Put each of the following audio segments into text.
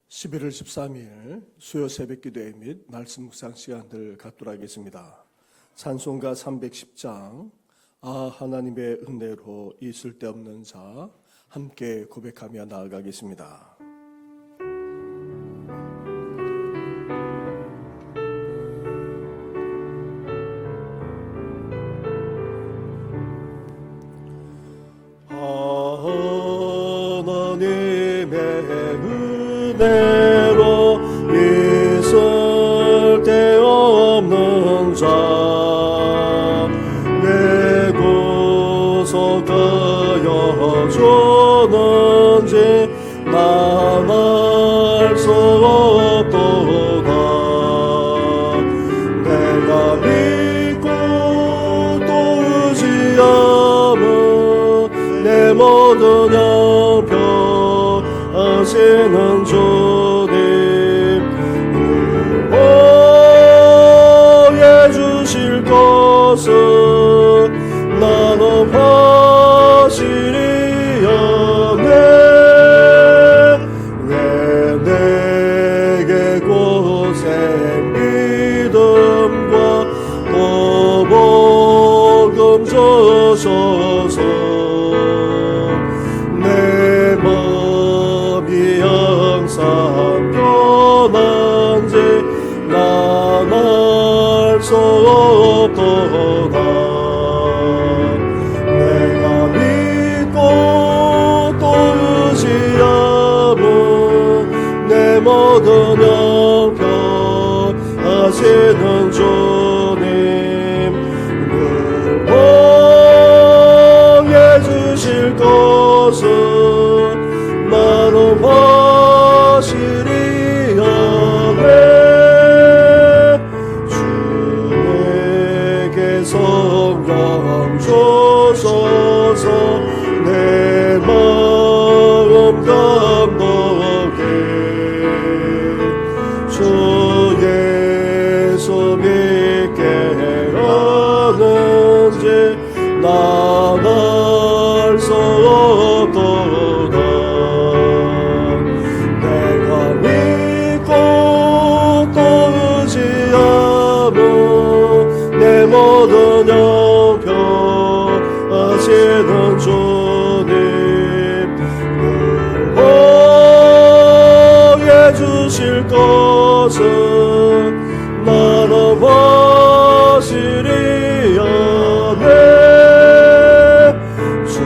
11월 13일 수요 새벽기도회 및 말씀 묵상 시간들 갖도록 하겠습니다. 찬송가 310장 하나님의 은혜로 있을 데 없는 자 함께 고백하며 나아가겠습니다. 은혜로 있을 데 없는 자 왜 구속하여 주는지 난 알 수 없도다. 내가 믿고 또 의지함은 내 모든 형편 하시는 주님 보호해 주실 것은 나는 확실히였네. 왜 내게 고생 믿음과 또 복음 주소서. 항상 변한지 난 알 수 없도다. 내가 믿고 또 의지함은 내 모든 형편 하시는 주님 늘 보호해 주실 것은 나는 확실히였네. 주에게 성령 주소서. 내 마음 감동해 주 예수 믿게 하는지 난 알 수 없도다. 내 모든 형편 하시는 주님 늘 보호해 주실 것은 나는 확실히였네. 주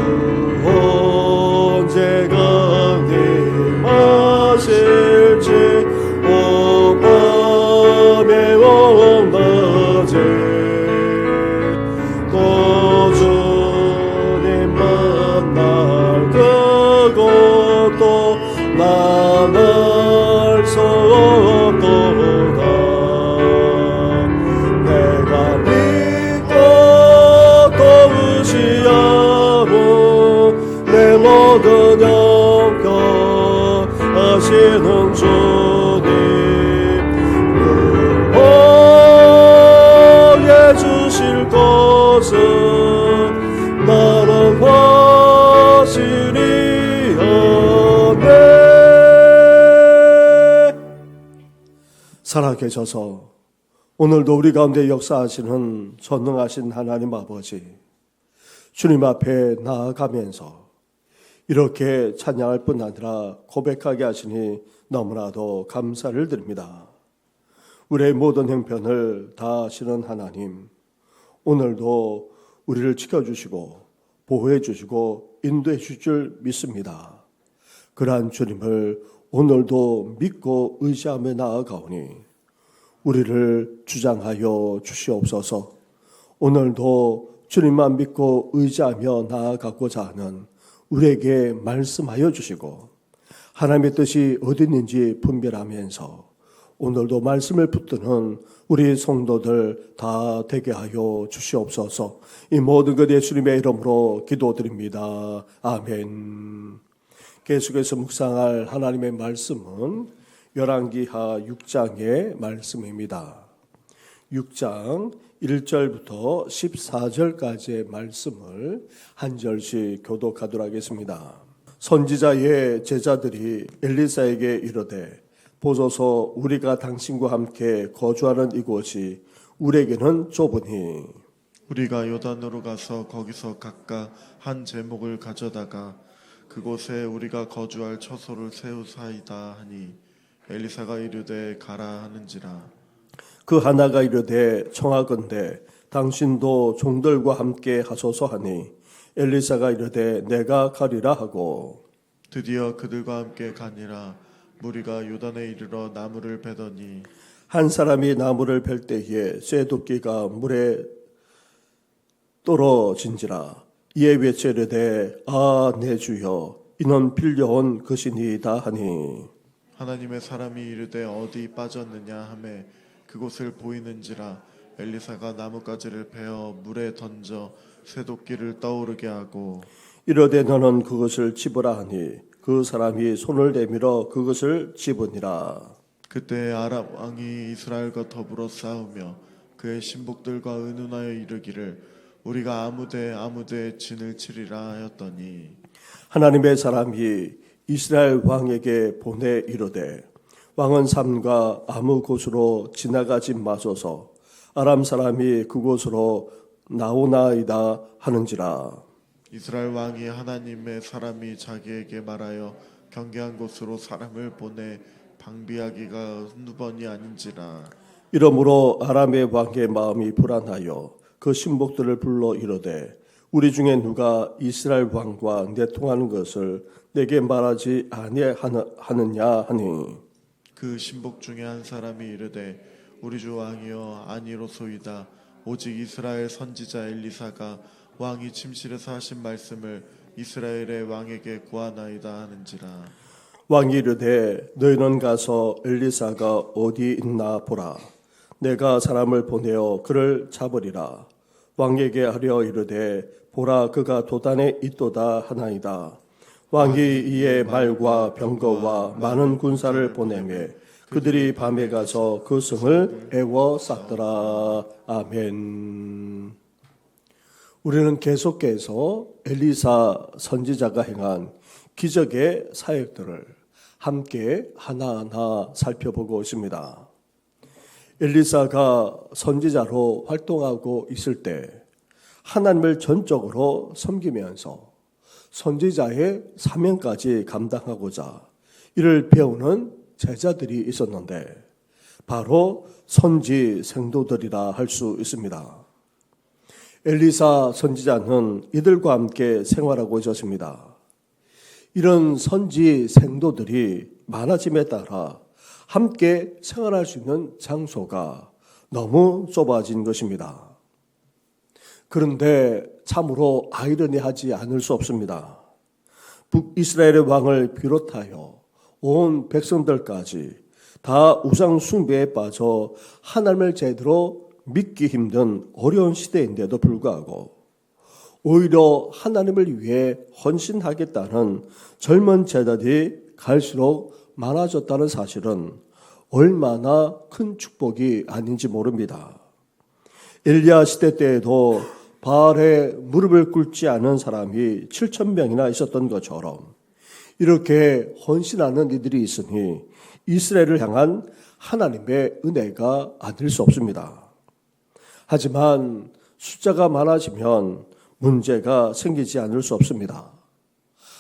언제가 임하실지 오밤에 온낮에 또 주님 만날 그것도 난 알 수 없도다. 내가 믿고 또 의지함은 내 모든 형편 하시는 주님 주실 것은 나는 확실히였네. 살아계셔서 오늘도 우리 가운데 역사하시는 전능하신 하나님 아버지, 주님 앞에 나아가면서 이렇게 찬양할 뿐 아니라 고백하게 하시니 너무나도 감사를 드립니다. 우리의 모든 형편을 다 아시는 하나님, 오늘도 우리를 지켜주시고 보호해 주시고 인도해 주실 줄 믿습니다. 그러한 주님을 오늘도 믿고 의지하며 나아가오니 우리를 주장하여 주시옵소서. 오늘도 주님만 믿고 의지하며 나아가고자 하는 우리에게 말씀하여 주시고 하나님의 뜻이 어디 있는지 분별하면서 오늘도 말씀을 붙드는 우리 성도들 다 되게 하여 주시옵소서. 이 모든 것 예수님의 이름으로 기도드립니다. 아멘. 계속해서 묵상할 하나님의 말씀은 열왕기하 6장의 말씀입니다. 6장 1절부터 14절까지의 말씀을 한 절씩 교독하도록 하겠습니다. 선지자의 제자들이 엘리사에게 이르되 보소서 우리가 당신과 함께 거주하는 이곳이 우리에게는 좁으니 우리가 요단으로 가서 거기서 각각 한 제목을 가져다가 그곳에 우리가 거주할 처소를 세우사이다 하니 엘리사가 이르되 가라 하는지라. 그 하나가 이르되 청하건대 당신도 종들과 함께 하소서 하니 엘리사가 이르되 내가 가리라 하고 드디어 그들과 함께 가니라. 무리가 요단에 이르러 나무를 베더니 한 사람이 나무를 벨 때에 쇠도끼가 물에 떨어진지라. 이에 외쳐 이르되 내 주여 이는 빌려온 것이니이다 하니 하나님의 사람이 이르되 어디 빠졌느냐 하매 그곳을 보이는지라. 엘리사가 나뭇가지를 베어 물에 던져 쇠도끼를 떠오르게 하고 이르되 너는 그것을 집으라 하니 그 사람이 손을 내밀어 그것을 집으니라. 그때 아람 왕이 이스라엘과 더불어 싸우며 그의 신복들과 의논하여 이르기를 우리가 아무데에 진을 치리라 하였더니 하나님의 사람이 이스라엘 왕에게 보내 이르되 왕은 삼가 아무 곳으로 지나가지 마소서 아람 사람이 그곳으로 나오나이다 하는지라. 이스라엘 왕이 하나님의 사람이 자기에게 말하여 경계한 곳으로 사람을 보내 방비하기가 한두 번이 아닌지라. 이러므로 아람의 왕의 마음이 불안하여 그 신복들을 불러 이르되 우리 중에 누가 이스라엘 왕과 내통하는 것을 내게 말하지 아니하느냐 하니 그 신복 중에 한 사람이 이르되 우리 주 왕이여 아니로소이다. 오직 이스라엘 선지자 엘리사가 왕이 침실에서 하신 말씀을 이스라엘의 왕에게 구하나이다 하는지라. 왕이 이르되 너희는 가서 엘리사가 어디 있나 보라. 내가 사람을 보내어 그를 잡으리라. 왕에게 하려 이르되 보라 그가 도단에 있도다 하나이다. 왕이 이에 말과 병거와 많은 군사를 보내매 그들이 밤에 가서 그 성을 에워쌌더라. 아멘. 우리는 계속해서 엘리사 선지자가 행한 기적의 사역들을 함께 하나하나 살펴보고 있습니다. 엘리사가 선지자로 활동하고 있을 때 하나님을 전적으로 섬기면서 선지자의 사명까지 감당하고자 이를 배우는 제자들이 있었는데 바로 선지 생도들이라 할 수 있습니다. 엘리사 선지자는 이들과 함께 생활하고 있었습니다. 이런 선지 생도들이 많아짐에 따라 함께 생활할 수 있는 장소가 너무 좁아진 것입니다. 그런데 참으로 아이러니하지 않을 수 없습니다. 북이스라엘의 왕을 비롯하여 온 백성들까지 다 우상 숭배에 빠져 하나님을 제대로 믿기 힘든 어려운 시대인데도 불구하고 오히려 하나님을 위해 헌신하겠다는 젊은 제자들이 갈수록 많아졌다는 사실은 얼마나 큰 축복이 아닌지 모릅니다. 엘리야 시대 때에도 바알에 무릎을 꿇지 않은 사람이 7,000명이나 있었던 것처럼 이렇게 헌신하는 이들이 있으니 이스라엘을 향한 하나님의 은혜가 아닐 수 없습니다. 하지만 숫자가 많아지면 문제가 생기지 않을 수 없습니다.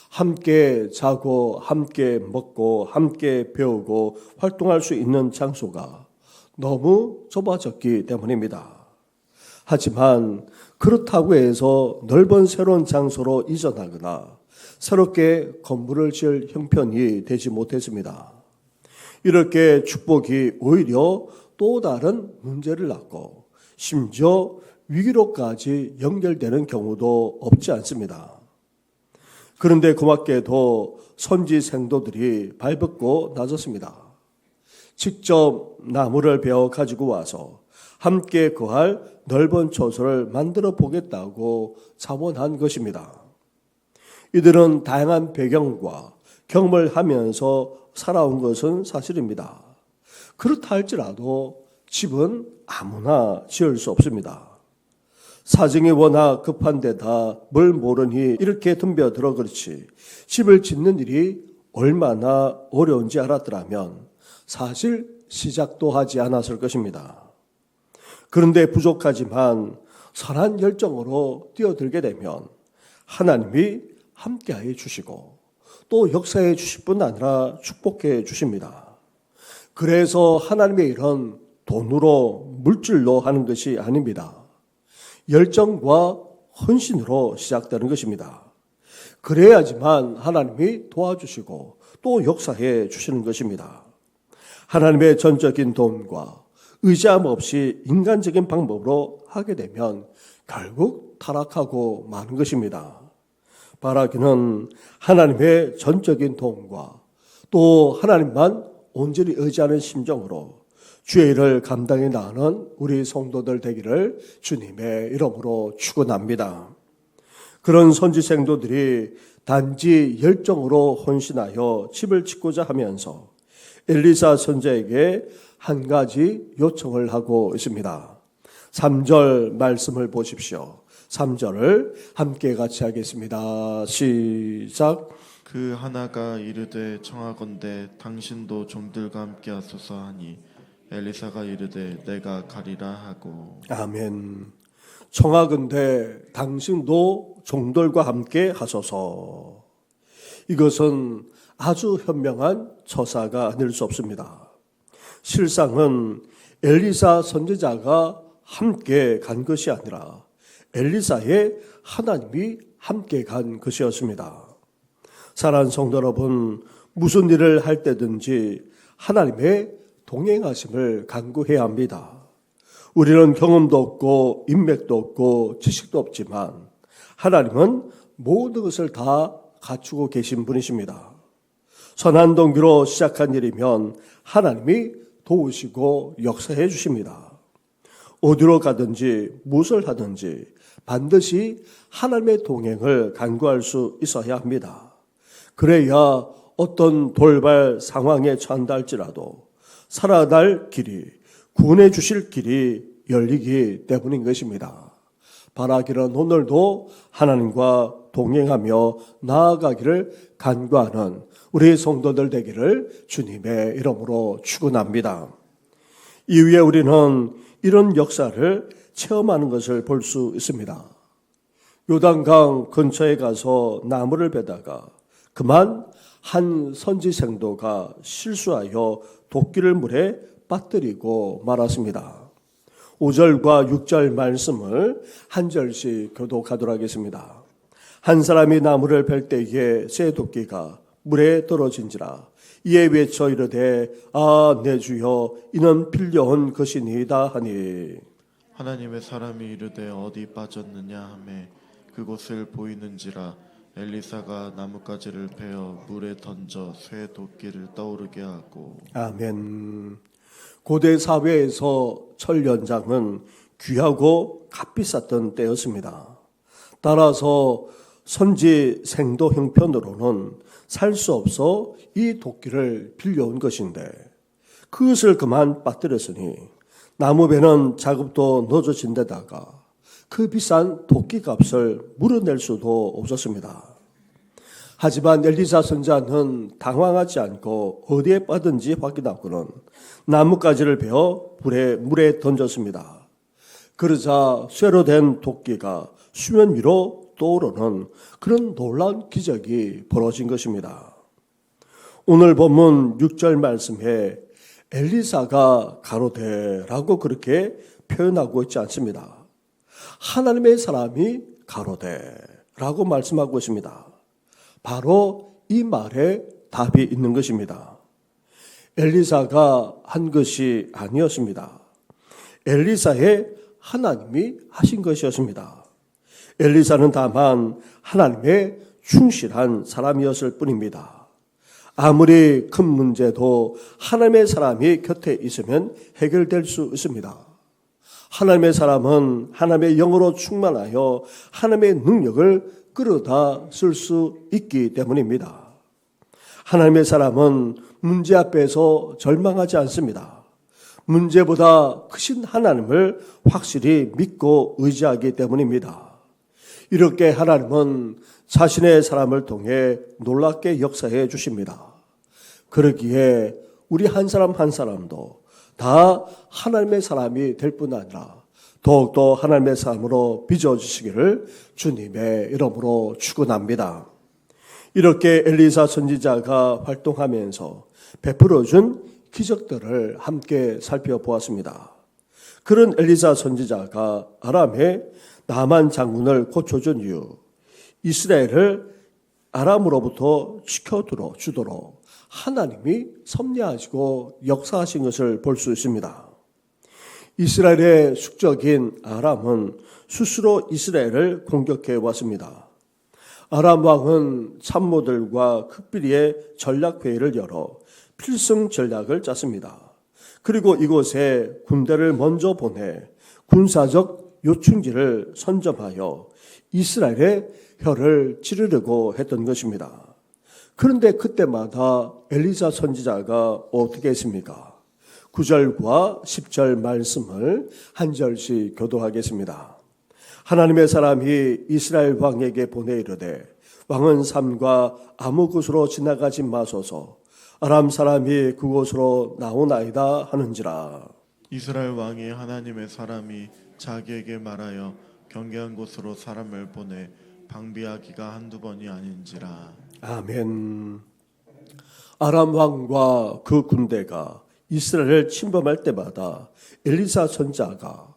함께 자고 함께 먹고 함께 배우고 활동할 수 있는 장소가 너무 좁아졌기 때문입니다. 하지만 그렇다고 해서 넓은 새로운 장소로 이전하거나 새롭게 건물을 지을 형편이 되지 못했습니다. 이렇게 축복이 오히려 또 다른 문제를 낳고 심지어 위기로까지 연결되는 경우도 없지 않습니다. 그런데 고맙게도 선지 생도들이 발벗고 나섰습니다. 직접 나무를 베어 가지고 와서 함께 거할 넓은 처소를 만들어 보겠다고 자원한 것입니다. 이들은 다양한 배경과 경험을 하면서 살아온 것은 사실입니다. 그렇다 할지라도 집은 아무나 지을 수 없습니다. 사정이 워낙 급한 데다 뭘 모르니 이렇게 덤벼들어 그렇지 집을 짓는 일이 얼마나 어려운지 알았더라면 사실 시작도 하지 않았을 것입니다. 그런데 부족하지만 선한 열정으로 뛰어들게 되면 하나님이 함께하여 주시고 또 역사해 주실 뿐 아니라 축복해 주십니다. 그래서 하나님의 일은 돈으로 물질로 하는 것이 아닙니다. 열정과 헌신으로 시작되는 것입니다. 그래야지만 하나님이 도와주시고 또 역사해 주시는 것입니다. 하나님의 전적인 도움과 의지함 없이 인간적인 방법으로 하게 되면 결국 타락하고 마는 것입니다. 바라기는 하나님의 전적인 도움과 또 하나님만 온전히 의지하는 심정으로 주의 일을 감당해 나가는 우리 성도들 되기를 주님의 이름으로 축원합니다. 그런 선지 생도들이 단지 열정으로 헌신하여 집을 짓고자 하면서 엘리사 선지자에게 한 가지 요청을 하고 있습니다. 3절 말씀을 보십시오. 3절을 함께 같이 하겠습니다. 시작. 그 하나가 이르되 청하건대 당신도 종들과 함께 하소서 하니 엘리사가 이르되 내가 가리라 하고. 아멘. 청하건대 당신도 종들과 함께 하소서. 이것은 아주 현명한 처사가 아닐 수 없습니다. 실상은 엘리사 선지자가 함께 간 것이 아니라 엘리사의 하나님이 함께 간 것이었습니다. 사랑하는 성도 여러분, 무슨 일을 할 때든지 하나님의 동행하심을 간구해야 합니다. 우리는 경험도 없고 인맥도 없고 지식도 없지만 하나님은 모든 것을 다 갖추고 계신 분이십니다. 선한 동기로 시작한 일이면 하나님이 도우시고 역사해 주십니다. 어디로 가든지 무엇을 하든지 반드시 하나님의 동행을 간구할 수 있어야 합니다. 그래야 어떤 돌발 상황에 처한다 할지라도 살아갈 길이, 구원해 주실 길이 열리기 때문인 것입니다. 바라기는 오늘도 하나님과 동행하며 나아가기를 간구하는 우리 성도들 되기를 주님의 이름으로 축원합니다. 이후에 우리는 이런 역사를 체험하는 것을 볼 수 있습니다. 요단강 근처에 가서 나무를 베다가 그만 한 선지생도가 실수하여 도끼를 물에 빠뜨리고 말았습니다. 5절과 6절 말씀을 한 절씩 교독하도록 하겠습니다. 한 사람이 나무를 벨 때에 새 도끼가 물에 떨어진지라 이에 외쳐 이르되 아 내 주여 이는 빌려온 것이니이다 하니. 하나님의 사람이 이르되 어디 빠졌느냐 하매 그곳을 보이는지라 엘리사가 나뭇가지를 베어 물에 던져 쇠 도끼를 떠오르게 하고. 아멘. 고대 사회에서 철 연장은 귀하고 값비쌌던 때였습니다. 따라서 선지 생도 형편으로는 살 수 없어 이 도끼를 빌려온 것인데 그것을 그만 빠뜨렸으니 나무배는 작업도 늦어진 데다가 그 비싼 도끼 값을 물어낼 수도 없었습니다. 하지만 엘리사 선지자는 당황하지 않고 어디에 빠든지 확인하고는 나뭇가지를 베어 물에 던졌습니다. 그러자 쇠로 된 도끼가 수면 위로 떠오르는 그런 놀라운 기적이 벌어진 것입니다. 오늘 본문 6절 말씀에 엘리사가 가로되라고 그렇게 표현하고 있지 않습니다. 하나님의 사람이 가로되라고 말씀하고 있습니다. 바로 이 말에 답이 있는 것입니다. 엘리사가 한 것이 아니었습니다. 엘리사의 하나님이 하신 것이었습니다. 엘리사는 다만 하나님의 충실한 사람이었을 뿐입니다. 아무리 큰 문제도 하나님의 사람이 곁에 있으면 해결될 수 있습니다. 하나님의 사람은 하나님의 영으로 충만하여 하나님의 능력을 끌어다 쓸 수 있기 때문입니다. 하나님의 사람은 문제 앞에서 절망하지 않습니다. 문제보다 크신 하나님을 확실히 믿고 의지하기 때문입니다. 이렇게 하나님은 자신의 사람을 통해 놀랍게 역사해 주십니다. 그러기에 우리 한 사람 한 사람도 다 하나님의 사람이 될 뿐 아니라 더욱더 하나님의 사람으로 빚어주시기를 주님의 이름으로 축원합니다. 이렇게 엘리사 선지자가 활동하면서 베풀어준 기적들을 함께 살펴보았습니다. 그런 엘리사 선지자가 아람의 나만 장군을 고쳐준 이후 이스라엘을 아람으로부터 지켜주도록 하나님이 섭리하시고 역사하신 것을 볼 수 있습니다. 이스라엘의 숙적인 아람은 스스로 이스라엘을 공격해 왔습니다. 아람 왕은 참모들과 극비리의 전략회의를 열어 필승 전략을 짰습니다. 그리고 이곳에 군대를 먼저 보내 군사적 요충지를 선점하여 이스라엘의 혀를 찌르려고 했던 것입니다. 그런데 그때마다 엘리사 선지자가 어떻게 했습니까? 9절과 10절 말씀을 한 절씩 교도하겠습니다. 하나님의 사람이 이스라엘 왕에게 보내 이르되 왕은 산과 아무 곳으로 지나가지 마소서 아람 사람이 그곳으로 나오나이다 하는지라. 이스라엘 왕이 하나님의 사람이 자기에게 말하여 경계한 곳으로 사람을 보내 방비하기가 한두 번이 아닌지라. 아멘. 아람 왕과 그 군대가 이스라엘을 침범할 때마다 엘리사 선지자가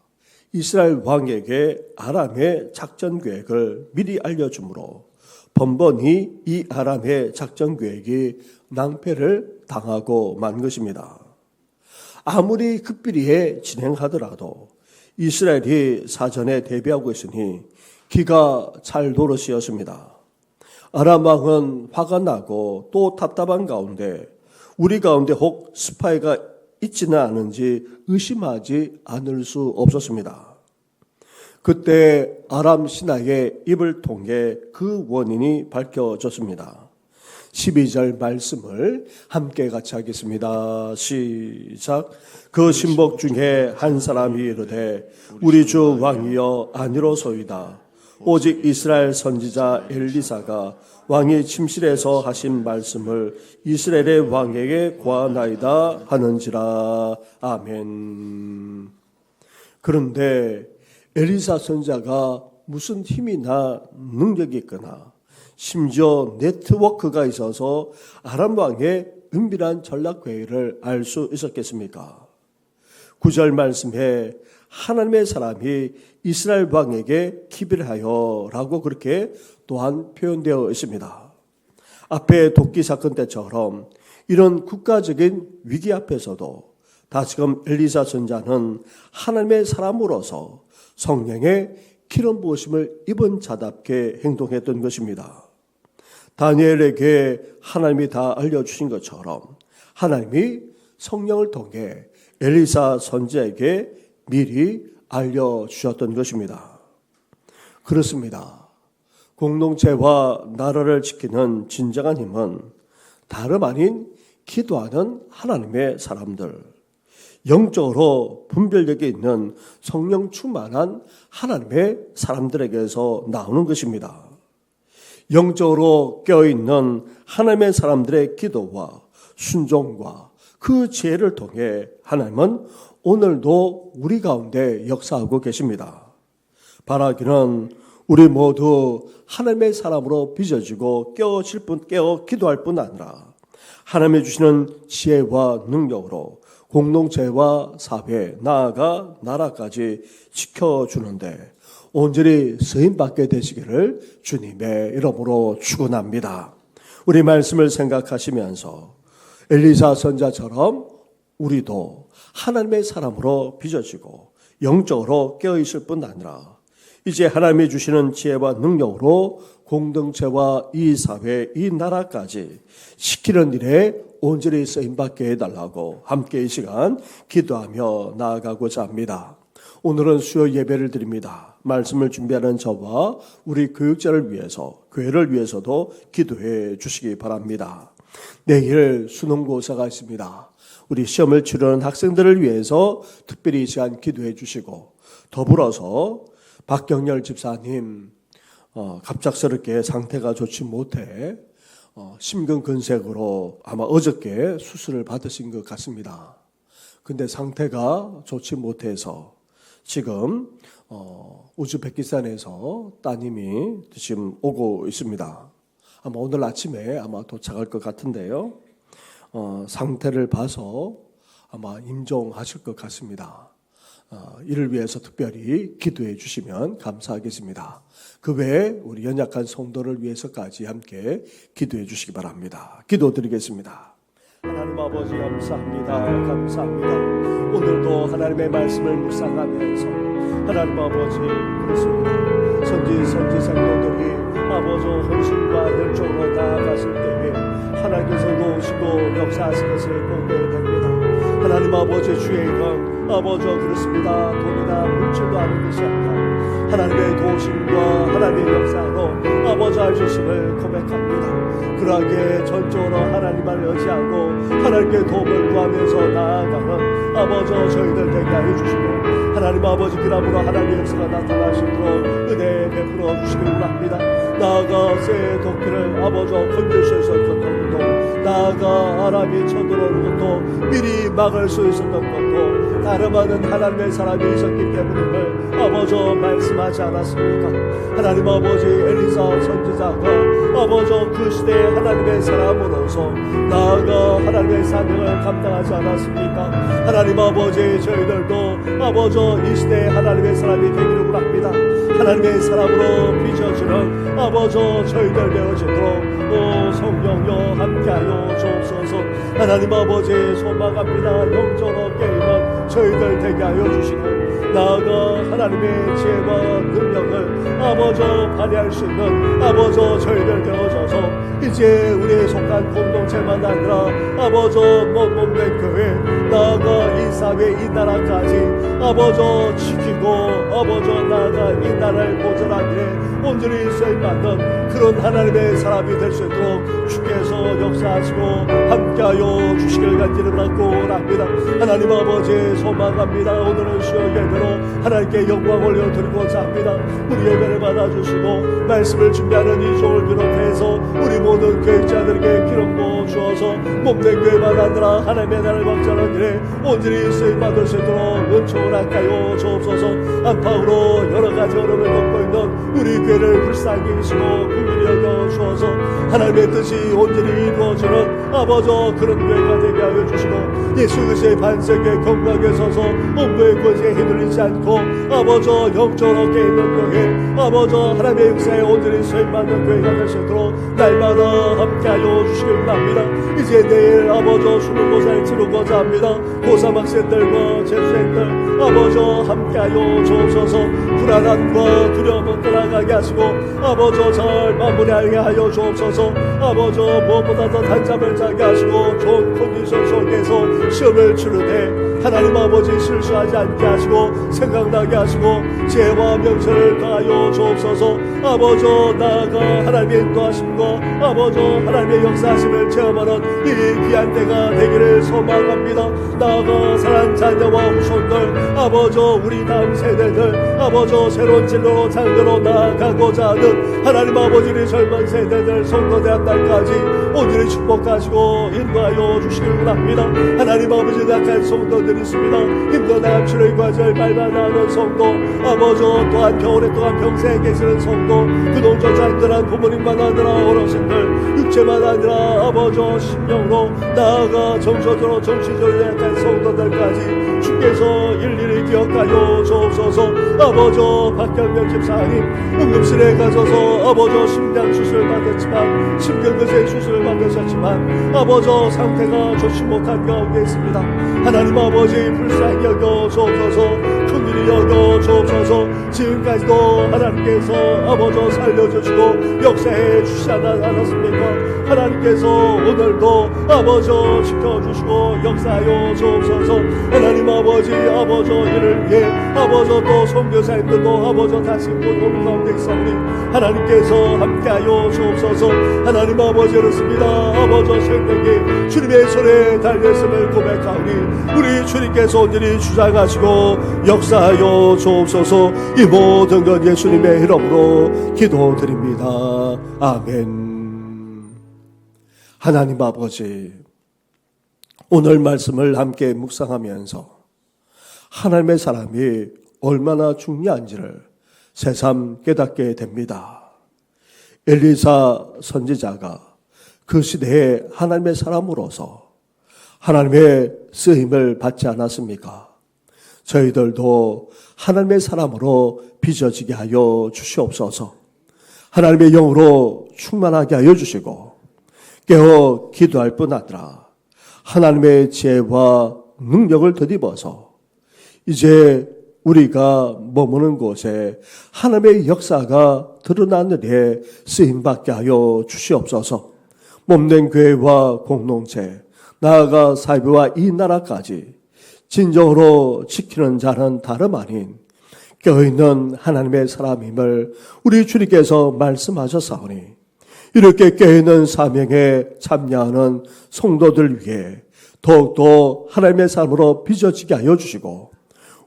이스라엘 왕에게 아람의 작전 계획을 미리 알려주므로 번번이 이 아람의 작전 계획이 낭패를 당하고 만 것입니다. 아무리 극비리에 진행하더라도 이스라엘이 사전에 대비하고 있으니 기가 찰 노릇이었습니다. 아람 왕은 화가 나고 또 답답한 가운데 우리 가운데 혹 스파이가 있지는 않은지 의심하지 않을 수 없었습니다. 그때 아람 신하의 입을 통해 그 원인이 밝혀졌습니다. 12절 말씀을 함께 같이 하겠습니다. 시작. 그 신복 중에 한 사람이 이르되 우리 주 왕이여 아니로소이다. 오직 이스라엘 선지자 엘리사가 왕이 침실에서 하신 말씀을 이스라엘의 왕에게 고하나이다 하는지라. 아멘. 그런데 엘리사 선지자가 무슨 힘이나 능력이 있거나 심지어 네트워크가 있어서 아람 왕의 은밀한 전략회의를 알 수 있었겠습니까? 9절 말씀에 하나님의 사람이 이스라엘 왕에게 기별하여 라고 그렇게 또한 표현되어 있습니다. 앞에 도끼 사건 때처럼 이런 국가적인 위기 앞에서도 다시금 엘리사 선지자는 하나님의 사람으로서 성령의 기름 부으심을 입은 자답게 행동했던 것입니다. 다니엘에게 하나님이 다 알려주신 것처럼 하나님이 성령을 통해 엘리사 선지자에게 미리 알려주셨던 것입니다. 그렇습니다. 공동체와 나라를 지키는 진정한 힘은 다름 아닌 기도하는 하나님의 사람들, 영적으로 분별력이 있는 성령 충만한 하나님의 사람들에게서 나오는 것입니다. 영적으로 깨어있는 하나님의 사람들의 기도와 순종과 그 지혜를 통해 하나님은 오늘도 우리 가운데 역사하고 계십니다. 바라기는 우리 모두 하나님의 사람으로 빚어지고 깨어 기도할 뿐 아니라 하나님이 주시는 지혜와 능력으로 공동체와 사회, 나아가 나라까지 지켜주는데 온전히 쓰임받게 되시기를 주님의 이름으로 축원합니다. 우리 말씀을 생각하시면서 엘리사 선지자처럼 우리도 하나님의 사람으로 빚어지고 영적으로 깨어있을 뿐 아니라 이제 하나님이 주시는 지혜와 능력으로 공동체와 이 사회, 이 나라까지 지키는 일에 온전히 쓰임받게 해달라고 함께 이 시간 기도하며 나아가고자 합니다. 오늘은 수요 예배를 드립니다. 말씀을 준비하는 저와 우리 교육자를 위해서, 교회를 위해서도 기도해 주시기 바랍니다. 내일 수능고사가 있습니다. 우리 시험을 치르는 학생들을 위해서 특별히 이 시간 기도해 주시고 더불어서 박경렬 집사님 갑작스럽게 상태가 좋지 못해 심근근색으로 아마 어저께 수술을 받으신 것 같습니다. 근데 상태가 좋지 못해서 지금 우즈베키스탄에서 따님이 지금 오고 있습니다. 아마 오늘 아침에 아마 도착할 것 같은데요. 상태를 봐서 아마 임종하실 것 같습니다. 이를 위해서 특별히 기도해 주시면 감사하겠습니다. 그 외에 우리 연약한 성도를 위해서까지 함께 기도해 주시기 바랍니다. 기도드리겠습니다. 하나님 아버지 감사합니다. 감사합니다. 오늘도 하나님의 말씀을 묵상하면서 하나님 아버지 그렇습니다. 선지 성도들이 아버지 헌신과 열정으로 나아갔을 때에 하나님께서 오시고 역사하신 것을 보게 됩니다. 하나님 아버지 주의 영 아버지 그렇습니다. 돈이나 물질도 아닌 것이 아니라 하나님의 도우심과 하나님의 역사로 아버지 알주심을 고백합니다. 그러하게 전적으로 하나님을 의지하고 하나님께 도움을 구하면서 나아가는 아버지 저희들 되게 하여 주시고 하나님 아버지 그러므로 하나님의 역사가 나타나시도록 은혜 베풀어 주시길 원합니다. 나아가 새 도끼를 아버지 건질 수 있었던 것도 나아가 아람이 쳐들어오는 것도 미리 막을 수 있었던 것도 다름 아닌 하나님의 사람이 있었기 때문임을 아버지 말씀하지 않았습니까? 하나님 아버지 엘리사 선지자가 아버지 그 시대의 하나님의 사람으로서 나아가 하나님의 사명을 감당하지 않았습니까? 하나님 아버지 저희들도 아버지 이 시대의 하나님의 사람이 되기를 원합니다. 하나님의 사람으로 빚어지는 아버지 저희들 되어지도록 성령여 함께하여 주옵소서. 하나님 아버지 소망합니다. 영적으로 깨임은 저희들 되게 하여 주시고 나아가 하나님의 지혜와 능력을 아버지 발휘할 수 있는 아버지 저희들 되어져서 이제 우리의 속한 공동체만 아니라 아버지 몸된 교회 나아가 이 사회 이 나라까지 아버지 지키고 아버지 나아가 이 나라를 보존하기에 온전히 쓰임받는 그런 하나님의 사람이 될 수 있도록 주께서 역사하시고 함께하여 주시길 간절히 바랍니다. 하나님 아버지 소망합니다. 오늘은 수요 예배로 하나님께 영광 올려드리고자 합니다. 우리 예배를 받아주시고 말씀을 준비하는 이 종을 비롯해서 우리 모든 교육자들에게 기름 부어 주어서 몸된 교회만 아니라 하나님의 나라를 확장하는 일에 온전히 쓰임받을 수 있도록 은총을 아까요 주옵소서. 안팎으로 여러가지 어려움을 겪고 있는 우리 교회를 불쌍히 여기시고 긍휼히 여겨 주어서 하나님의 뜻이 온전히 이루어지는 아버지 그런 교회가 되게 하여 주시고 예수 그리스도의 반석에 건강하게 서서 온부의 권세에 휘둘리지 않고 아버지 영적으로 깨있는 교회 아버지 하나님의 역사에 온전히 수임받는 교회가 될 수 있도록 날마다 함께하여 주시길 원합니다. 이제 내일 아버지 수능고사를 치르고자 합니다. 고3 학생들과 재수생들 아버지 함께하여 주옵소서. 불안함과 두려움은 떠나가게 하시고 아버지 잘 마무리하게 하여 주옵소서. 아버지 무엇보다도 단잠을 자게 하시고 좋은 컨디션 속에서 시험을 치르되 하나님 아버지 실수하지 않게 하시고 생각나게 하시고 지혜와 명철을 더하여 주옵소서. 아버지 나아가 하나님의 인도하심과 아버지 하나님의 역사하심을 체험하는 이 귀한 때가 되기를 소망합니다. 나아가 사랑하는 자녀와 후손들 아버지 우리 다음 세대들 아버지 새로운 진로로 장대로 나아가고자 하는 하나님 아버지의 젊은 세대들 성도대학 날까지 온전히 축복하시고 인도하여 주시길 원합니다. 하나님 아버지 약한 성도들이 있습니다. 힘들어나간 치료의 과정을 밟아나가는 성도 아버지 또한 오랫동안 평생에 계시는 성도 그동조차 힘들한 부모님만 아니라 어르신들 육체만 아니라 아버지 심령으로 나아가 정서적으로 정치적으로 약한 성도들까지 주께서 일일이 기억하여 주옵소서. 아버지 박경명 집사님 응급실에 가셔서 아버지 심장 수술을 받았지만 심근근색 수술을 받으셨지만 아버지 상태가 좋지 못한 가운데 있습니다. 하나님 아버지 불쌍히 여겨 주옵소서. 큰일이 여겨 주옵소서. 지금까지도 하나님께서 아버지 살려주시고 역사해 주시지 않았습니까? 하나님께서 오늘도 아버지 지켜주시고 역사하여 주옵소서. 하나님 아버지 이를 위해 아버지 또 선교사님들도 아버지 다시 온 가운데 있사오니 하나님께서 함께하여 주옵소서. 하나님 아버지 그렇습니다. 아버지 생명이 주님의 손에 달렸음을 고백하오니 우리 주님께서 온전히 주장하시고 역사하여 주옵소서. 이 모든 것 예수님의 이름으로 기도드립니다. 아멘. 하나님 아버지, 오늘 말씀을 함께 묵상하면서 하나님의 사람이 얼마나 중요한지를 새삼 깨닫게 됩니다. 엘리사 선지자가 그 시대에 하나님의 사람으로서 하나님의 쓰임을 받지 않았습니까? 저희들도 하나님의 사람으로 빚어지게 하여 주시옵소서. 하나님의 영으로 충만하게 하여 주시고 깨어 기도할 뿐 아니라 하나님의 지혜와 능력을 덧입어서 이제 우리가 머무는 곳에 하나님의 역사가 드러나는 일에 쓰임받게 하여 주시옵소서. 몸된 교회와 공동체, 나아가 사회와 이 나라까지 진정으로 지키는 자는 다름 아닌 깨어있는 하나님의 사람임을 우리 주님께서 말씀하셨사오니 이렇게 깨어있는 사명에 참여하는 성도들 위해 더욱더 하나님의 사람으로 빚어지게 하여 주시고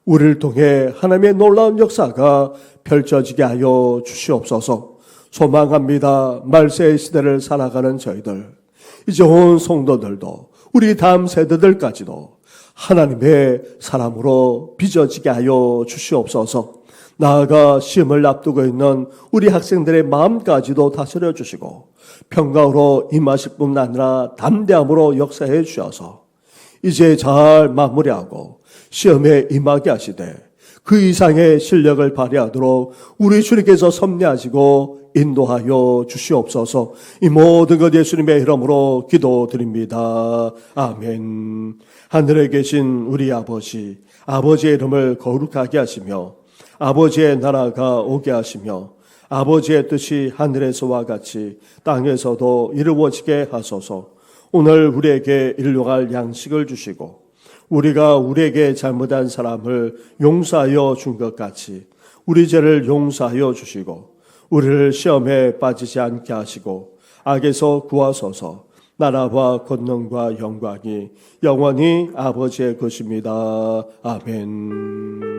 우리를 통해 하나님의 놀라운 역사가 펼쳐지게 하여 주시옵소서. 소망합니다. 말세의 시대를 살아가는 저희들, 이제 온 성도들도 우리 다음 세대들까지도 하나님의 사람으로 빚어지게 하여 주시옵소서. 나아가 시험을 앞두고 있는 우리 학생들의 마음까지도 다스려 주시고 평강으로 임하실 뿐 아니라 담대함으로 역사해 주셔서 이제 잘 마무리하고 시험에 임하게 하시되 그 이상의 실력을 발휘하도록 우리 주님께서 섭리하시고 인도하여 주시옵소서. 이 모든 것 예수님의 이름으로 기도드립니다. 아멘. 하늘에 계신 우리 아버지, 아버지의 이름을 거룩하게 하시며 아버지의 나라가 오게 하시며 아버지의 뜻이 하늘에서와 같이 땅에서도 이루어지게 하소서. 오늘 우리에게 일용할 양식을 주시고 우리가 우리에게 잘못한 사람을 용서하여 준 것 같이 우리 죄를 용서하여 주시고 우리를 시험에 빠지지 않게 하시고 악에서 구하소서. 나라와 권능과 영광이 영원히 아버지의 것입니다. 아멘.